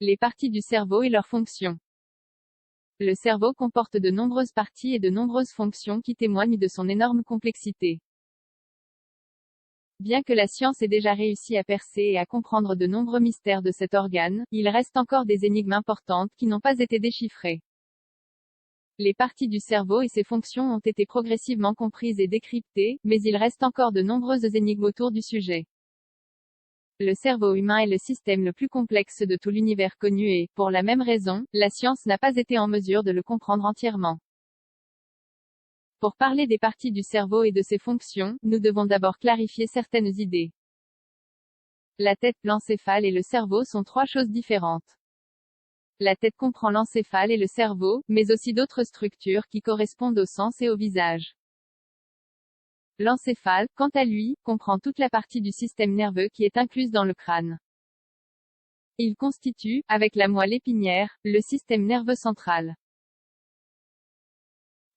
Les parties du cerveau et leurs fonctions. Le cerveau comporte de nombreuses parties et de nombreuses fonctions qui témoignent de son énorme complexité. Bien que la science ait déjà réussi à percer et à comprendre de nombreux mystères de cet organe, il reste encore des énigmes importantes qui n'ont pas été déchiffrées. Les parties du cerveau et ses fonctions ont été progressivement comprises et décryptées, mais il reste encore de nombreuses énigmes autour du sujet. Le cerveau humain est le système le plus complexe de tout l'univers connu et, pour la même raison, la science n'a pas été en mesure de le comprendre entièrement. Pour parler des parties du cerveau et de ses fonctions, nous devons d'abord clarifier certaines idées. La tête, l'encéphale et le cerveau sont trois choses différentes. La tête comprend l'encéphale et le cerveau, mais aussi d'autres structures qui correspondent au sens et au visage. L'encéphale, quant à lui, comprend toute la partie du système nerveux qui est incluse dans le crâne. Il constitue, avec la moelle épinière, le système nerveux central.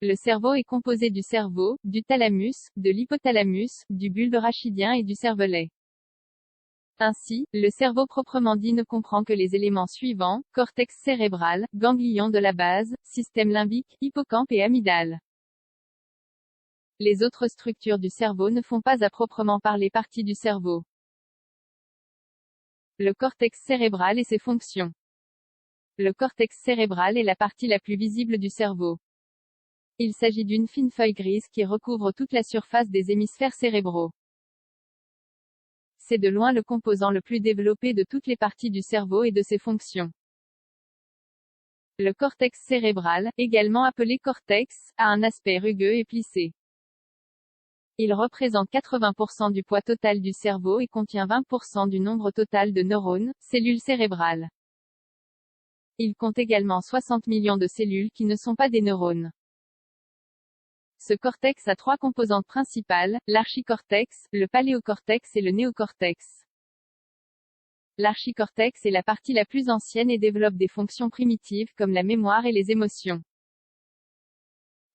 Le cerveau est composé du cerveau, du thalamus, de l'hypothalamus, du bulbe rachidien et du cervelet. Ainsi, le cerveau proprement dit ne comprend que les éléments suivants: cortex cérébral, ganglion de la base, système limbique, hippocampe et amygdale. Les autres structures du cerveau ne font pas à proprement parler partie du cerveau. Le cortex cérébral et ses fonctions. Le cortex cérébral est la partie la plus visible du cerveau. Il s'agit d'une fine feuille grise qui recouvre toute la surface des hémisphères cérébraux. C'est de loin le composant le plus développé de toutes les parties du cerveau et de ses fonctions. Le cortex cérébral, également appelé cortex, a un aspect rugueux et plissé. Il représente 80% du poids total du cerveau et contient 20% du nombre total de neurones, cellules cérébrales. Il compte également 60 millions de cellules qui ne sont pas des neurones. Ce cortex a trois composantes principales: l'archicortex, le paléocortex et le néocortex. L'archicortex est la partie la plus ancienne et développe des fonctions primitives comme la mémoire et les émotions.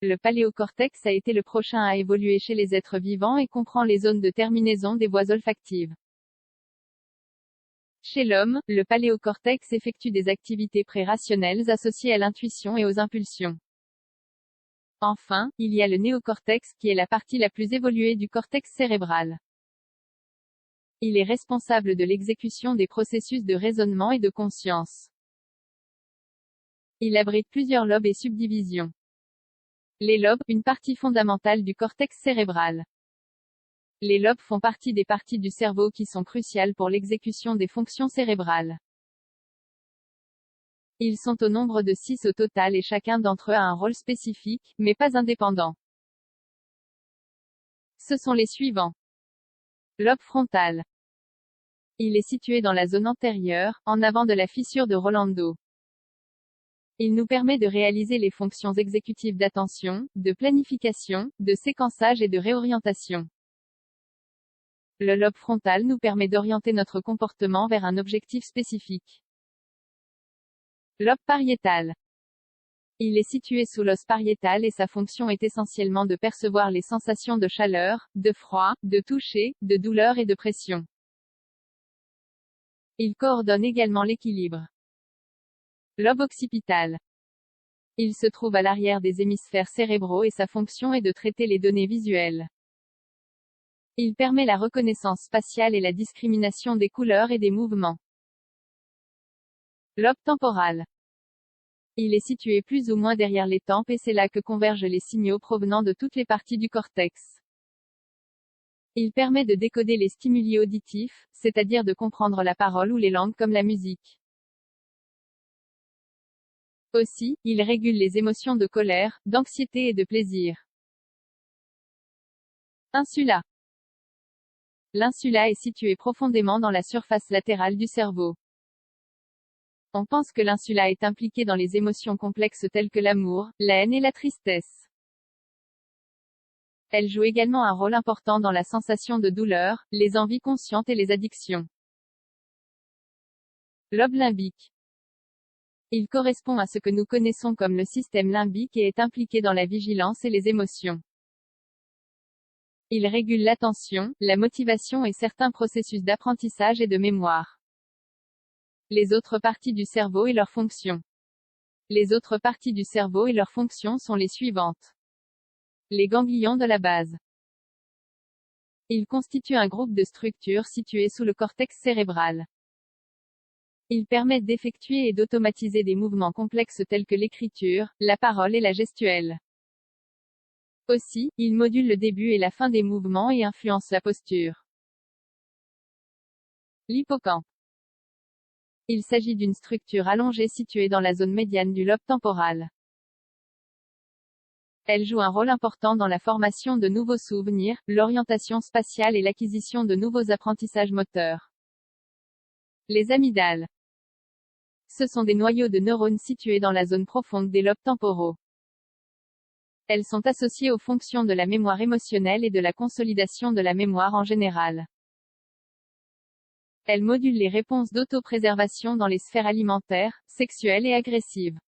Le paléocortex a été le prochain à évoluer chez les êtres vivants et comprend les zones de terminaison des voies olfactives. Chez l'homme, le paléocortex effectue des activités pré-rationnelles associées à l'intuition et aux impulsions. Enfin, il y a le néocortex qui est la partie la plus évoluée du cortex cérébral. Il est responsable de l'exécution des processus de raisonnement et de conscience. Il abrite plusieurs lobes et subdivisions. Les lobes, une partie fondamentale du cortex cérébral. Les lobes font partie des parties du cerveau qui sont cruciales pour l'exécution des fonctions cérébrales. Ils sont au nombre de 6 au total et chacun d'entre eux a un rôle spécifique, mais pas indépendant. Ce sont les suivants. Lobe frontal. Il est situé dans la zone antérieure, en avant de la fissure de Rolando. Il nous permet de réaliser les fonctions exécutives d'attention, de planification, de séquençage et de réorientation. Le lobe frontal nous permet d'orienter notre comportement vers un objectif spécifique. Lobe pariétal. Il est situé sous l'os pariétal et sa fonction est essentiellement de percevoir les sensations de chaleur, de froid, de toucher, de douleur et de pression. Il coordonne également l'équilibre. Lobe occipital. Il se trouve à l'arrière des hémisphères cérébraux et sa fonction est de traiter les données visuelles. Il permet la reconnaissance spatiale et la discrimination des couleurs et des mouvements. Lobe temporal. Il est situé plus ou moins derrière les tempes et c'est là que convergent les signaux provenant de toutes les parties du cortex. Il permet de décoder les stimuli auditifs, c'est-à-dire de comprendre la parole ou les langues comme la musique. Aussi, il régule les émotions de colère, d'anxiété et de plaisir. Insula. L'insula est située profondément dans la surface latérale du cerveau. On pense que l'insula est impliquée dans les émotions complexes telles que l'amour, la haine et la tristesse. Elle joue également un rôle important dans la sensation de douleur, les envies conscientes et les addictions. Lobe limbique. Il correspond à ce que nous connaissons comme le système limbique et est impliqué dans la vigilance et les émotions. Il régule l'attention, la motivation et certains processus d'apprentissage et de mémoire. Les autres parties du cerveau et leurs fonctions. Les autres parties du cerveau et leurs fonctions sont les suivantes. Les ganglions de la base. Ils constituent un groupe de structures situées sous le cortex cérébral. Ils permettent d'effectuer et d'automatiser des mouvements complexes tels que l'écriture, la parole et la gestuelle. Aussi, ils modulent le début et la fin des mouvements et influencent la posture. L'hippocampe. Il s'agit d'une structure allongée située dans la zone médiane du lobe temporal. Elle joue un rôle important dans la formation de nouveaux souvenirs, l'orientation spatiale et l'acquisition de nouveaux apprentissages moteurs. Les amygdales. Ce sont des noyaux de neurones situés dans la zone profonde des lobes temporaux. Elles sont associées aux fonctions de la mémoire émotionnelle et de la consolidation de la mémoire en général. Elles modulent les réponses d'autopréservation dans les sphères alimentaires, sexuelles et agressives.